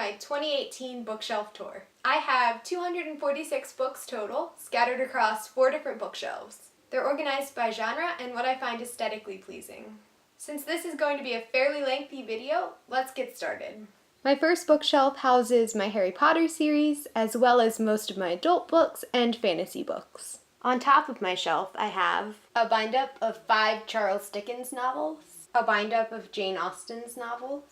my 2018 bookshelf tour. I have 246 books total, scattered across 4 different bookshelves. They're organized by genre and what I find aesthetically pleasing. Since this is going to be a fairly lengthy video, let's get started. My first bookshelf houses my Harry Potter series, as well as most of my adult books and fantasy books. On top of my shelf, I have a bind-up of 5 Charles Dickens novels, a bind-up of Jane Austen's novels,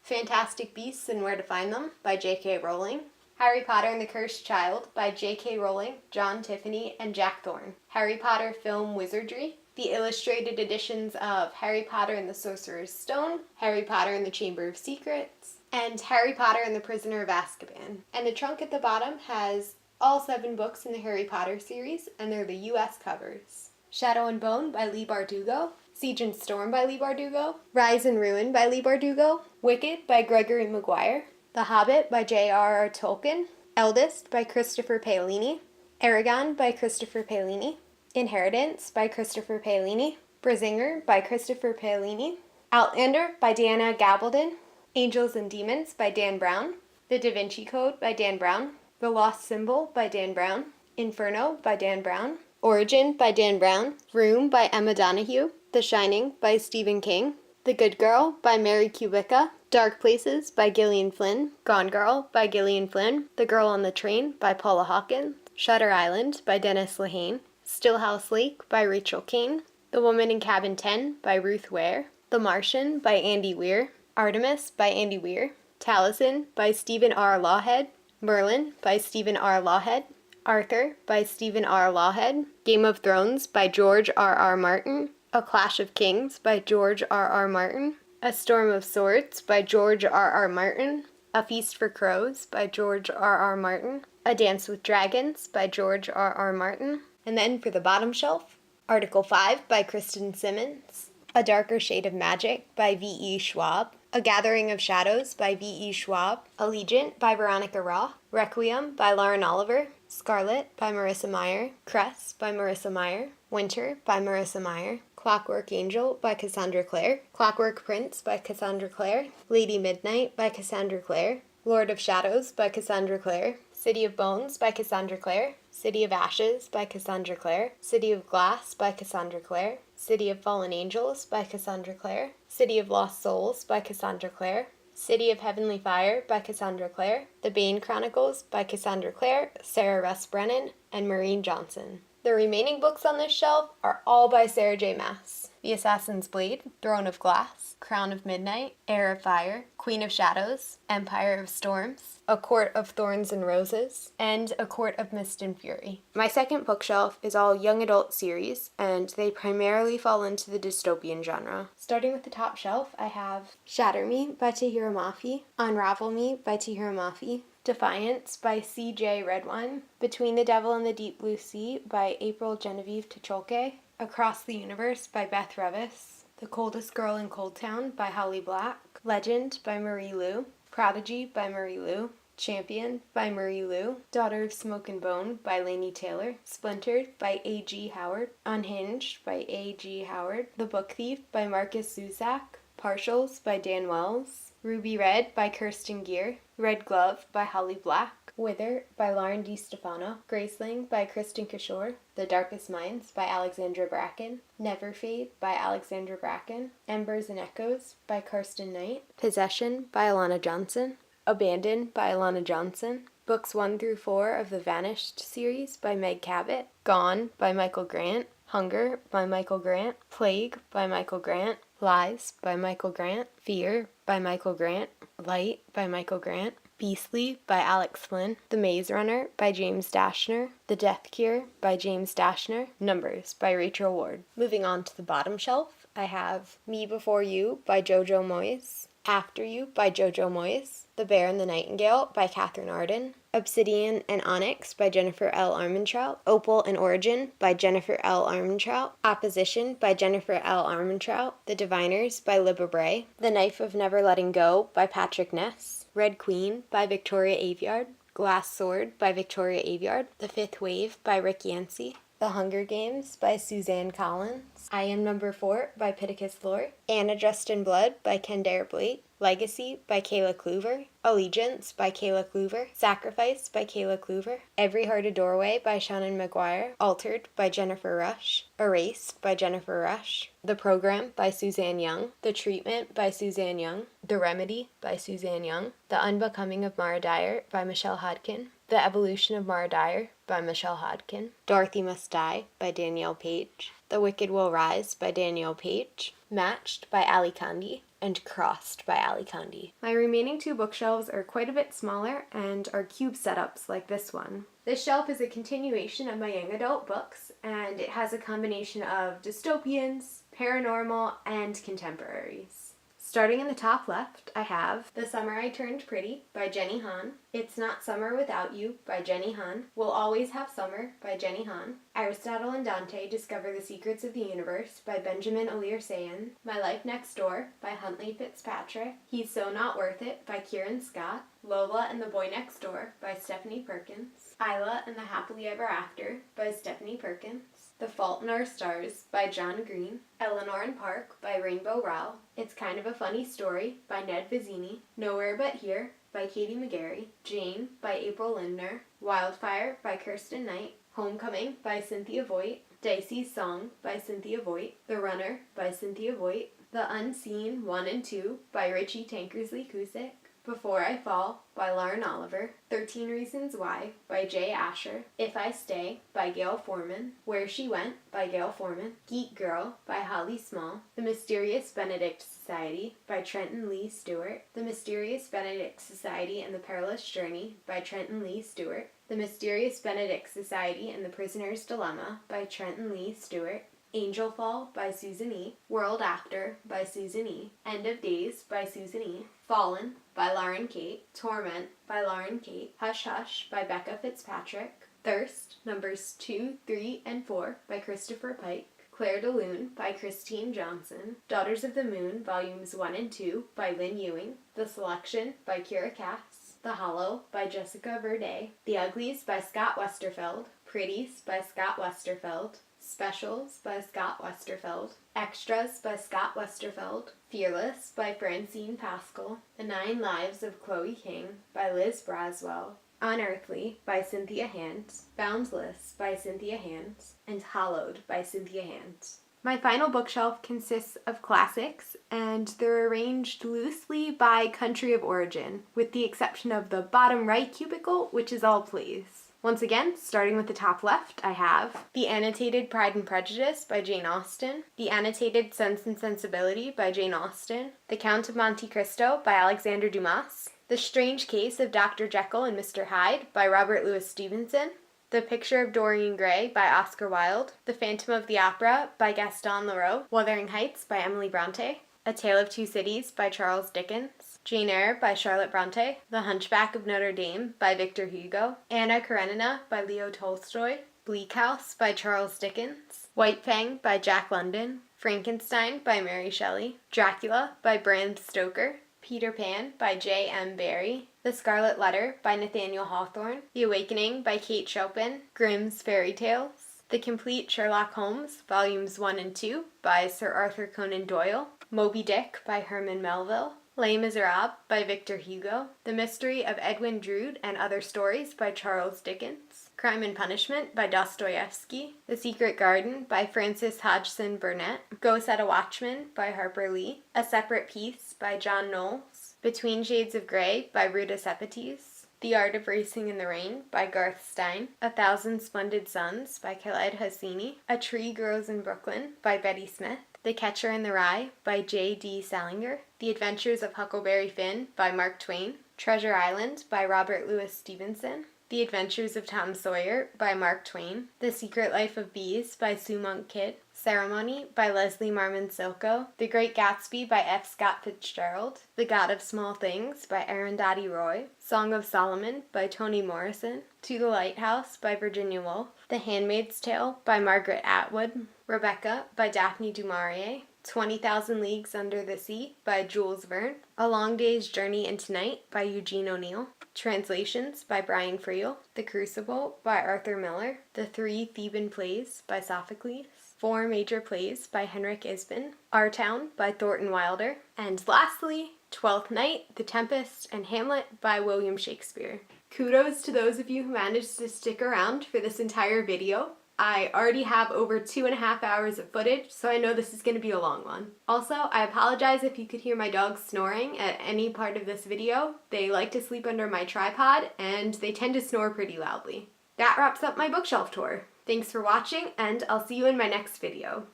Fantastic Beasts and Where to Find Them by J.K. Rowling, Harry Potter and the Cursed Child by J.K. Rowling, John Tiffany, and Jack Thorne, Harry Potter Film Wizardry, the illustrated editions of Harry Potter and the Sorcerer's Stone, Harry Potter and the Chamber of Secrets, and Harry Potter and the Prisoner of Azkaban. And the trunk at the bottom has all 7 books in the Harry Potter series, and they're the US covers. Shadow and Bone by Leigh Bardugo, Siege and Storm by Leigh Bardugo, Rise and Ruin by Leigh Bardugo, Wicked by Gregory Maguire, The Hobbit by J.R.R. Tolkien, Eldest by Christopher Paolini, Eragon by Christopher Paolini, Inheritance by Christopher Paolini, Brazinger by Christopher Paolini, Outlander by Diana Gabaldon, Angels and Demons by Dan Brown, The Da Vinci Code by Dan Brown, The Lost Symbol by Dan Brown, Inferno by Dan Brown, Origin by Dan Brown, Room by Emma Donoghue, The Shining by Stephen King, The Good Girl by Mary Kubica, Dark Places by Gillian Flynn, Gone Girl by Gillian Flynn, The Girl on the Train by Paula Hawkins, Shutter Island by Dennis Lehane, Stillhouse Lake by Rachel Kane, The Woman in Cabin 10 by Ruth Ware, The Martian by Andy Weir, Artemis by Andy Weir, Taliesin by Stephen R. Lawhead, Merlin by Stephen R. Lawhead, Arthur by Stephen R. Lawhead, Game of Thrones by George R. R. Martin, A Clash of Kings by George R. R. Martin, A Storm of Swords by George R. R. Martin, A Feast for Crows by George R. R. Martin, A Dance with Dragons by George R. R. Martin, and then for the bottom shelf, Article 5 by Kristen Simmons, A Darker Shade of Magic by V.E. Schwab, A Gathering of Shadows by V.E. Schwab, Allegiant by Veronica Roth, Requiem by Lauren Oliver, Scarlet by Marissa Meyer, Cress by Marissa Meyer, Winter by Marissa Meyer, Clockwork Angel by Cassandra Clare, Clockwork Prince by Cassandra Clare, Lady Midnight by Cassandra Clare, Lord of Shadows by Cassandra Clare, City of Bones by Cassandra Clare, City of Ashes by Cassandra Clare, City of Glass by Cassandra Clare, City of Fallen Angels by Cassandra Clare, City of Lost Souls by Cassandra Clare, City of Heavenly Fire by Cassandra Clare, The Bane Chronicles by Cassandra Clare, Sarah Russ Brennan, and Maureen Johnson. The remaining books on this shelf are all by Sarah J. Maas. The Assassin's Blade, Throne of Glass, Crown of Midnight, Heir of Fire, Queen of Shadows, Empire of Storms, A Court of Thorns and Roses, and A Court of Mist and Fury. My second bookshelf is all young adult series, and they primarily fall into the dystopian genre. Starting with the top shelf, I have Shatter Me by Tahira Mafi, Unravel Me by Tahira Mafi, Defiance by C.J. Redwine, Between the Devil and the Deep Blue Sea by April Genevieve Tacholke, Across the Universe by Beth Revis, The Coldest Girl in Cold Town by Holly Black, Legend by Marie Lu, Prodigy by Marie Lu, Champion by Marie Lu, Daughter of Smoke and Bone by Laini Taylor, Splintered by A.G. Howard, Unhinged by A.G. Howard, The Book Thief by Marcus Zusak, Partials by Dan Wells, Ruby Red by Kirsten Gear, Red Glove by Holly Black, Wither by Lauren DiStefano, Graceling by Kristen Kishore, The Darkest Minds by Alexandra Bracken, Never Fade by Alexandra Bracken, Embers and Echoes by Karsten Knight, Possession by Alana Johnson, Abandoned by Alana Johnson, Books 1 through 4 of the Vanished series by Meg Cabot, Gone by Michael Grant, Hunger by Michael Grant, Plague by Michael Grant, Lies by Michael Grant, Fear by Michael Grant, Light by Michael Grant, Beastly by Alex Flynn, The Maze Runner by James Dashner, The Death Cure by James Dashner, Numbers by Rachel Ward. Moving on to the bottom shelf, I have Me Before You by Jojo Moyes, After You by Jojo Moyes, The Bear and the Nightingale by Catherine Arden, Obsidian and Onyx by Jennifer L. Armentrout, Opal and Origin by Jennifer L. Armentrout, Opposition by Jennifer L. Armentrout, The Diviners by Libba Bray, The Knife of Never Letting Go by Patrick Ness, Red Queen by Victoria Aveyard, Glass Sword by Victoria Aveyard, The Fifth Wave by Rick Yancey, The Hunger Games by Suzanne Collins, I Am Number 4 by Pittacus Lore, Anna Dressed in Blood by Kendare Blake, Legacy by Kayla Kluver, Allegiance by Kayla Kluver, Sacrifice by Kayla Kluver, Every Heart a Doorway by Shannon McGuire, Altered by Jennifer Rush, Erased by Jennifer Rush, The Program by Suzanne Young, The Treatment by Suzanne Young, The Remedy by Suzanne Young, The Unbecoming of Mara Dyer by Michelle Hodkin, The Evolution of Mara Dyer by Michelle Hodkin, Dorothy Must Die by Danielle Page, The Wicked Will Rise by Danielle Page, Matched by Ali Kandi, and Crossed by Ali Kandi. My remaining two bookshelves are quite a bit smaller and are cube setups like this one. This shelf is a continuation of my young adult books, and it has a combination of dystopians, paranormal, and contemporaries. Starting in the top left, I have The Summer I Turned Pretty by Jenny Han, It's Not Summer Without You by Jenny Han, We'll Always Have Summer by Jenny Han, Aristotle and Dante Discover the Secrets of the Universe by Benjamin Alir-Sayan, My Life Next Door by Huntley Fitzpatrick, He's So Not Worth It by Kieran Scott, Lola and the Boy Next Door by Stephanie Perkins, Isla and the Happily Ever After by Stephanie Perkins, The Fault in Our Stars by John Green, Eleanor and Park by Rainbow Rowell, It's Kind of a Funny Story by Ned Vizzini, Nowhere But Here by Katie McGarry, Jane by April Lindner, Wildfire by Kirsten Knight, Homecoming by Cynthia Voigt, Dicey's Song by Cynthia Voigt, The Runner by Cynthia Voigt, The Unseen 1 and 2 by Richie Tankersley-Cusick, Before I Fall by Lauren Oliver, 13 Reasons Why by Jay Asher, If I Stay by Gail Foreman, Where She Went by Gail Foreman, Geek Girl by Holly Small, The Mysterious Benedict Society by Trenton Lee Stewart, The Mysterious Benedict Society and the Perilous Journey by Trenton Lee Stewart, The Mysterious Benedict Society and the Prisoner's Dilemma by Trenton Lee Stewart, Angel Fall by Susan E., World After by Susan E., End of Days by Susan E., Fallen by Lauren Kate, Torment by Lauren Kate, Hush Hush by Becca Fitzpatrick, Thirst, numbers 2, 3, and 4 by Christopher Pike, Claire de Lune by Christine Johnson, Daughters of the Moon, volumes 1 and 2 by Lynn Ewing, The Selection by Kira Cass, The Hollow by Jessica Verde, The Uglies by Scott Westerfeld, Pretties by Scott Westerfeld, Specials by Scott Westerfeld, Extras by Scott Westerfeld, Fearless by Francine Pascal, The 9 Lives of Chloe King by Liz Braswell, Unearthly by Cynthia Hands, Boundless by Cynthia Hands, and Hollowed by Cynthia Hands. My final bookshelf consists of classics, and they're arranged loosely by country of origin, with the exception of the bottom right cubicle, which is all plays. Once again, starting with the top left, I have the annotated Pride and Prejudice by Jane Austen, the annotated Sense and Sensibility by Jane Austen, The Count of Monte Cristo by Alexander Dumas, The Strange Case of Dr. Jekyll and Mr. Hyde by Robert Louis Stevenson, The Picture of Dorian Gray by Oscar Wilde, The Phantom of the Opera by Gaston Leroux, Wuthering Heights by Emily Bronte, A Tale of Two Cities by Charles Dickens, Jane Eyre by Charlotte Bronte, The Hunchback of Notre Dame by Victor Hugo, Anna Karenina by Leo Tolstoy, Bleak House by Charles Dickens, White Fang by Jack London, Frankenstein by Mary Shelley, Dracula by Bram Stoker, Peter Pan by J.M. Barrie, The Scarlet Letter by Nathaniel Hawthorne, The Awakening by Kate Chopin, Grimm's Fairy Tales, The Complete Sherlock Holmes, Volumes 1 and 2 by Sir Arthur Conan Doyle, Moby Dick by Herman Melville, Les Miserables by Victor Hugo, The Mystery of Edwin Drood and Other Stories by Charles Dickens, Crime and Punishment by Dostoevsky, The Secret Garden by Frances Hodgson Burnett, Go Set a Watchman by Harper Lee, A Separate Peace by John Knowles, Between Shades of Grey by Ruta Sepetys, The Art of Racing in the Rain by Garth Stein, A Thousand Splendid Suns by Khaled Hosseini, A Tree Grows in Brooklyn by Betty Smith, The Catcher in the Rye by J.D. Salinger, The Adventures of Huckleberry Finn by Mark Twain, Treasure Island by Robert Louis Stevenson, The Adventures of Tom Sawyer by Mark Twain, The Secret Life of Bees by Sue Monk Kidd, Ceremony by Leslie Marmon Silko, The Great Gatsby by F. Scott Fitzgerald, The God of Small Things by Arundhati Roy, Song of Solomon by Toni Morrison, To the Lighthouse by Virginia Woolf, The Handmaid's Tale by Margaret Atwood, Rebecca by Daphne du Maurier, 20,000 Leagues Under the Sea by Jules Verne, A Long Day's Journey into Night by Eugene O'Neill, translations by Brian Friel, The Crucible by Arthur Miller, The Three Theban Plays by Sophocles, Four Major Plays by Henrik Ibsen, Our Town by Thornton Wilder, and lastly, Twelfth Night, The Tempest, and Hamlet by William Shakespeare. Kudos to those of you who managed to stick around for this entire video. I already have over 2.5 hours of footage, so I know this is going to be a long one. Also, I apologize if you could hear my dogs snoring at any part of this video. They like to sleep under my tripod, and they tend to snore pretty loudly. That wraps up my bookshelf tour. Thanks for watching, and I'll see you in my next video.